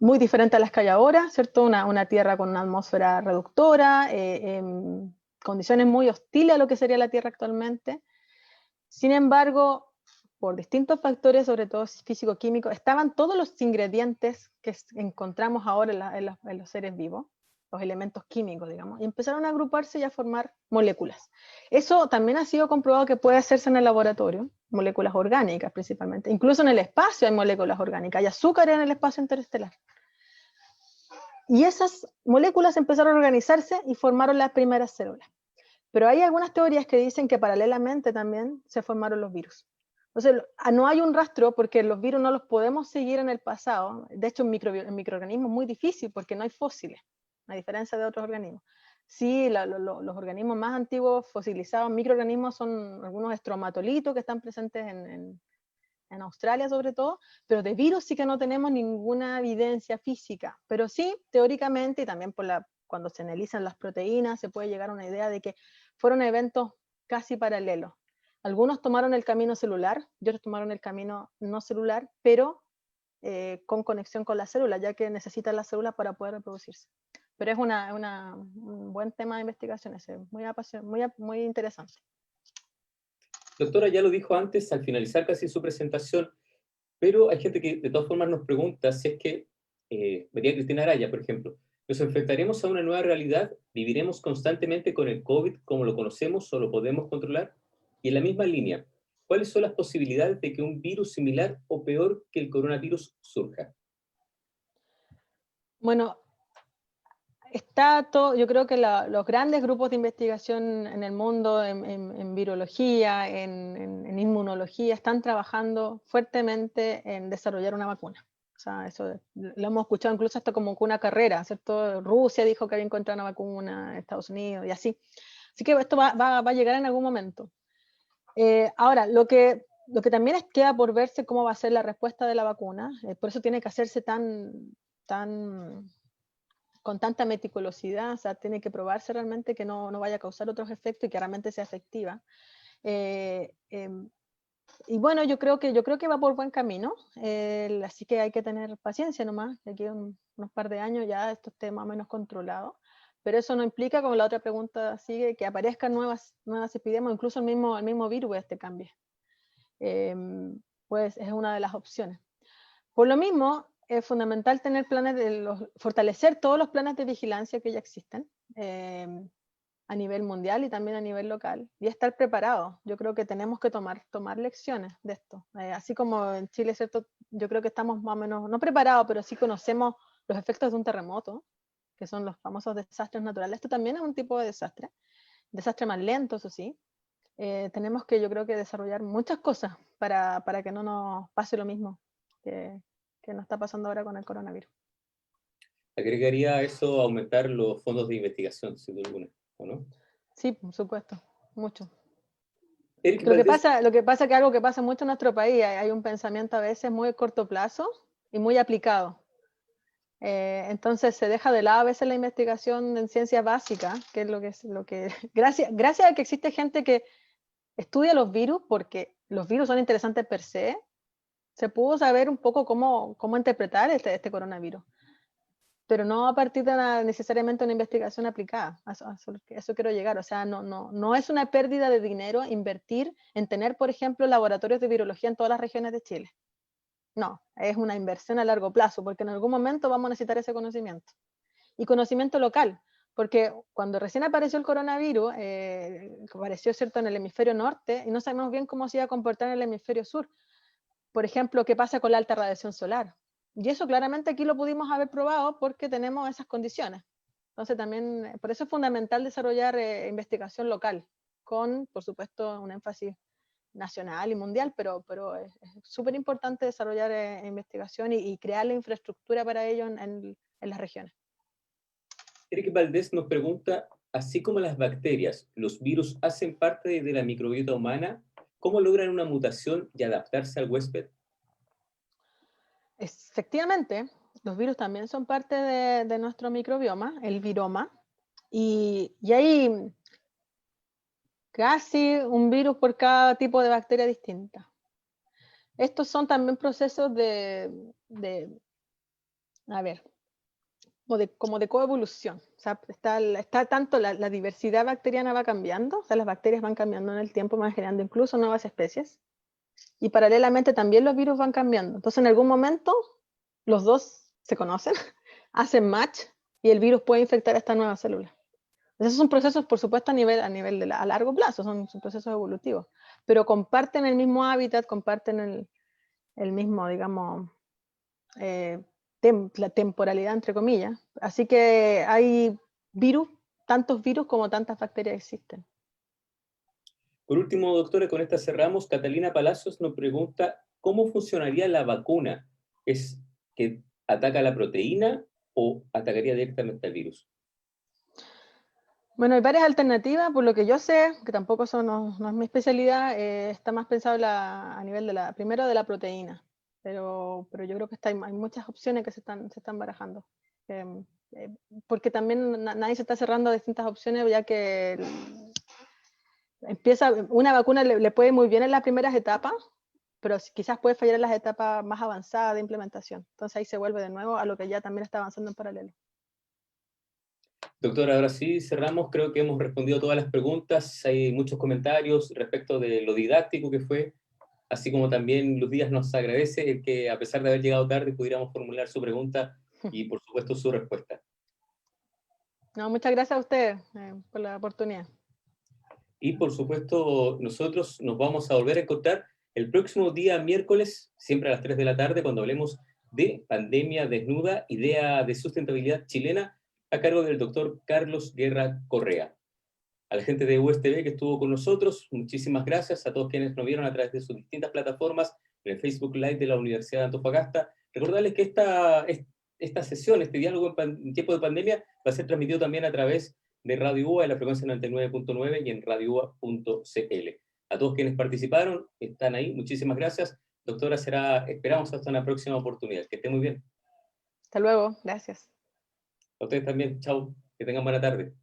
Speaker 2: muy diferentes a las que hay ahora, ¿cierto? Una Tierra con una atmósfera reductora, condiciones muy hostiles a lo que sería la Tierra actualmente. Sin embargo, por distintos factores, sobre todo físico-químicos, estaban todos los ingredientes que encontramos ahora en los seres vivos, los elementos químicos, digamos, y empezaron a agruparse y a formar moléculas. Eso también ha sido comprobado que puede hacerse en el laboratorio, moléculas orgánicas principalmente. Incluso en el espacio hay moléculas orgánicas, hay azúcar en el espacio interestelar. Y esas moléculas empezaron a organizarse y formaron las primeras células. Pero hay algunas teorías que dicen que paralelamente también se formaron los virus. Entonces, no hay un rastro porque los virus no los podemos seguir en el pasado. De hecho, en microorganismos es muy difícil porque no hay fósiles, a diferencia de otros organismos. Sí, los organismos más antiguos fosilizados, microorganismos, son algunos estromatolitos que están presentes en Australia sobre todo, pero de virus sí que no tenemos ninguna evidencia física. Pero sí, teóricamente, y también cuando se analizan las proteínas, se puede llegar a una idea de que fueron eventos casi paralelos. Algunos tomaron el camino celular y otros tomaron el camino no celular, pero con conexión con la célula, ya que necesitan la célula para poder reproducirse. Pero es un buen tema de investigación, ese, muy interesante.
Speaker 1: Doctora, ya lo dijo antes, al finalizar casi su presentación, pero hay gente que de todas formas nos pregunta si es que, María Cristina Araya, por ejemplo, ¿nos enfrentaremos a una nueva realidad? ¿Viviremos constantemente con el COVID como lo conocemos o lo podemos controlar? Y en la misma línea, ¿cuáles son las posibilidades de que un virus similar o peor que el coronavirus surja?
Speaker 2: Bueno, yo creo que los grandes grupos de investigación en el mundo, en virología, en inmunología, están trabajando fuertemente en desarrollar una vacuna. O sea, eso lo hemos escuchado incluso hasta como una carrera, ¿cierto? Rusia dijo que había encontrado una vacuna, Estados Unidos y así. Así que esto va a llegar en algún momento. Ahora, lo que también queda por verse cómo va a ser la respuesta de la vacuna, por eso tiene que hacerse con tanta meticulosidad, o sea, tiene que probarse realmente que no vaya a causar otros efectos y que realmente sea efectiva. Y bueno, yo creo que va por buen camino, así que hay que tener paciencia nomás, de aquí a unos par de años ya esto esté más o menos controlado, pero eso no implica, como la otra pregunta sigue, que aparezcan nuevas epidemias, incluso el mismo virus este cambie. Pues es una de las opciones. Por lo mismo, es fundamental tener fortalecer todos los planes de vigilancia que ya existen a nivel mundial y también a nivel local y estar preparados. Yo creo que tenemos que tomar lecciones de esto. Así como en Chile, ¿cierto? Yo creo que estamos más o menos, no preparados, pero sí conocemos los efectos de un terremoto, que son los famosos desastres naturales. Esto también es un tipo de desastre más lento, eso sí. Tenemos que, yo creo que desarrollar muchas cosas para que no nos pase lo mismo que nos está pasando ahora con el coronavirus.
Speaker 1: Agregaría a eso aumentar los fondos de investigación, sin duda alguna, ¿o no?
Speaker 2: Sí, por supuesto, mucho.
Speaker 1: Eric
Speaker 2: Lo que
Speaker 1: Valdés,
Speaker 2: pasa es que algo que pasa mucho en nuestro país, hay un pensamiento a veces muy a corto plazo y muy aplicado. Entonces se deja de lado a veces la investigación en ciencias básicas, que es lo que gracias a que existe gente que estudia los virus, porque los virus son interesantes per se pudo saber un poco cómo interpretar este coronavirus, pero no a partir de necesariamente una investigación aplicada. Eso quiero llegar. O sea, no es una pérdida de dinero invertir en tener, por ejemplo, laboratorios de virología en todas las regiones de Chile. No, es una inversión a largo plazo, porque en algún momento vamos a necesitar ese conocimiento. Y conocimiento local, porque cuando recién apareció el coronavirus, apareció, ¿cierto?, en el hemisferio norte, y no sabemos bien cómo se iba a comportar en el hemisferio sur. Por ejemplo, qué pasa con la alta radiación solar. Y eso claramente aquí lo pudimos haber probado porque tenemos esas condiciones. Entonces también, por eso es fundamental desarrollar investigación local, con, por supuesto, un énfasis nacional y mundial, pero es súper importante desarrollar investigación y crear la infraestructura para ello en las regiones.
Speaker 1: Eric Valdés nos pregunta, así como las bacterias, los virus hacen parte de la microbiota humana, ¿cómo logran una mutación y adaptarse al huésped?
Speaker 2: Efectivamente, los virus también son parte de nuestro microbioma, el viroma, y hay casi un virus por cada tipo de bacteria distinta. Estos son también procesos a ver, como de coevolución. O sea, está tanto la diversidad bacteriana va cambiando, o sea, las bacterias van cambiando en el tiempo, van generando incluso nuevas especies, y paralelamente también los virus van cambiando. Entonces, en algún momento, los dos se conocen, hacen match, y el virus puede infectar esta nueva célula. Esos son procesos, por supuesto, a largo plazo, son procesos evolutivos, pero comparten el mismo hábitat, comparten el mismo, digamos, la temporalidad, entre comillas. Así que hay virus, tantos virus como tantas bacterias existen.
Speaker 1: Por último, doctora, con esta cerramos. Catalina Palacios nos pregunta, ¿cómo funcionaría la vacuna? ¿Es que ataca la proteína o atacaría directamente al virus?
Speaker 2: Bueno, hay varias alternativas, por lo que yo sé, que tampoco no es mi especialidad, está más pensado a nivel primero de la proteína, pero yo creo que hay muchas opciones que se están barajando. Porque también nadie se está cerrando a distintas opciones, ya que una vacuna le puede ir muy bien en las primeras etapas, pero quizás puede fallar en las etapas más avanzadas de implementación. Entonces ahí se vuelve de nuevo a lo que ya también está avanzando en paralelo.
Speaker 1: Doctora, ahora sí cerramos. Creo que hemos respondido todas las preguntas. Hay muchos comentarios respecto de lo didáctico que fue, así como también Luz Díaz nos agradece el que, a pesar de haber llegado tarde, pudiéramos formular su pregunta y, por supuesto, su respuesta.
Speaker 2: No, muchas gracias a ustedes por la oportunidad.
Speaker 1: Y, por supuesto, nosotros nos vamos a volver a encontrar el próximo día miércoles, siempre a las 3 de la tarde, cuando hablemos de pandemia desnuda, idea de sustentabilidad chilena, a cargo del doctor Carlos Guerra Correa. A la gente de USTV que estuvo con nosotros, muchísimas gracias. A todos quienes nos vieron a través de sus distintas plataformas, en el Facebook Live de la Universidad de Antofagasta. Recordarles que esta sesión, este diálogo en tiempo de pandemia, va a ser transmitido también a través de Radio UA en la frecuencia 99.9 y en radioua.cl. A todos quienes participaron, están ahí, muchísimas gracias. Doctora, esperamos hasta una próxima oportunidad. Que esté muy bien.
Speaker 2: Hasta luego, gracias.
Speaker 1: A ustedes también, chao, que tengan buena tarde.